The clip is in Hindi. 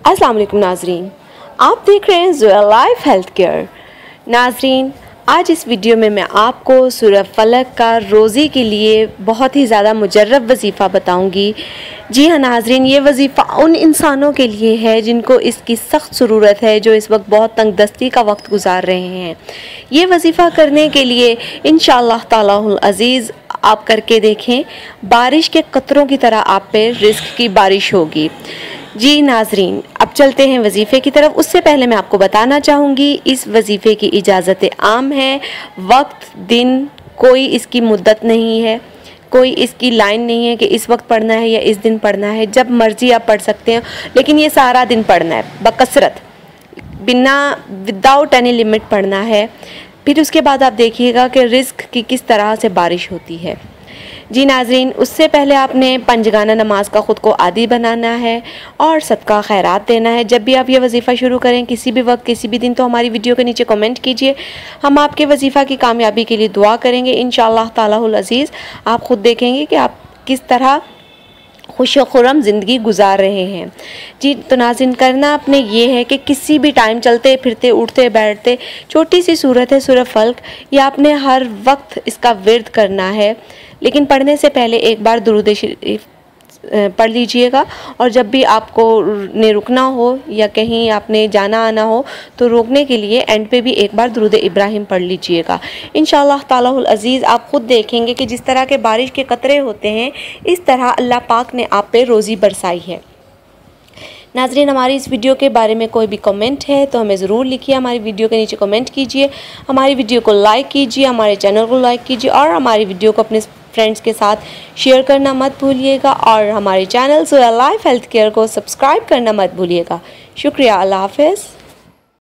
अस्सलाम वालेकुम नाजरीन, आप देख रहे हैं ज़ोया लाइफ हेल्थ केयर। नाजरीन, आज इस वीडियो में मैं आपको सूरह फलक का रोज़े के लिए बहुत ही ज़्यादा मुजर्रब वजीफ़ा बताऊंगी। जी हाँ नाजरीन, ये वजीफ़ा उन इंसानों के लिए है जिनको इसकी सख्त ज़रूरत है, जो इस वक्त बहुत तंगदस्ती का वक्त गुजार रहे हैं। ये वजीफ़ा करने के लिए इंशाअल्लाह तालाहुल अज़ीज़ आप करके देखें, बारिश के कतरों की तरह आप पे रिज़्क़ की बारिश होगी। जी नाजरीन, अब चलते हैं वजीफ़े की तरफ। उससे पहले मैं आपको बताना चाहूँगी, इस वजीफ़े की इजाज़त आम है। वक्त, दिन, कोई इसकी मुद्दत नहीं है, कोई इसकी लाइन नहीं है कि इस वक्त पढ़ना है या इस दिन पढ़ना है। जब मर्ज़ी आप पढ़ सकते हैं, लेकिन ये सारा दिन पढ़ना है, बकसरत, विदाउट एनी लिमिट पढ़ना है। फिर उसके बाद आप देखिएगा कि रिज़्क़ की किस तरह से बारिश होती है। जी नाजरीन, उससे पहले आपने पंजगाना नमाज का ख़ुद को आदी बनाना है और सदका खैरात देना है। जब भी आप ये वजीफ़ा शुरू करें, किसी भी वक्त, किसी भी दिन, तो हमारी वीडियो के नीचे कमेंट कीजिए। हम आपके वजीफ़ा की कामयाबी के लिए दुआ करेंगे इंशाअल्लाह तालाहुल अज़ीज़। आप ख़ुद देखेंगे कि आप किस तरह खुश खुरम ज़िंदगी गुजार रहे हैं। जी तो नाज़रीन, करना आपने ये है कि किसी भी टाइम, चलते फिरते, उठते बैठते, छोटी सी सूरत है सूरह फल्क, ये आपने हर वक्त इसका विर्द करना है। लेकिन पढ़ने से पहले एक बार दुरूद शरीफ पढ़ लीजिएगा, और जब भी आपको ने रुकना हो या कहीं आपने जाना आना हो तो रोकने के लिए एंड पे भी एक बार दुरूद इब्राहिम पढ़ लीजिएगा। इंशाअल्लाह तालाहुल अज़ीज़ आप ख़ुद देखेंगे कि जिस तरह के बारिश के कतरे होते हैं, इस तरह अल्लाह पाक ने आप पे रोज़ी बरसाई है। नाज़रीन, हमारी इस वीडियो के बारे में कोई भी कमेंट है तो हमें ज़रूर लिखिए, हमारी वीडियो के नीचे कमेंट कीजिए, हमारी वीडियो को लाइक कीजिए, हमारे चैनल को लाइक कीजिए और हमारी वीडियो को अपने फ्रेंड्स के साथ शेयर करना मत भूलिएगा, और हमारे channel Zoya life health care को सब्सक्राइब करना मत भूलिएगा। शुक्रिया, अल्लाह हाफ़िज़।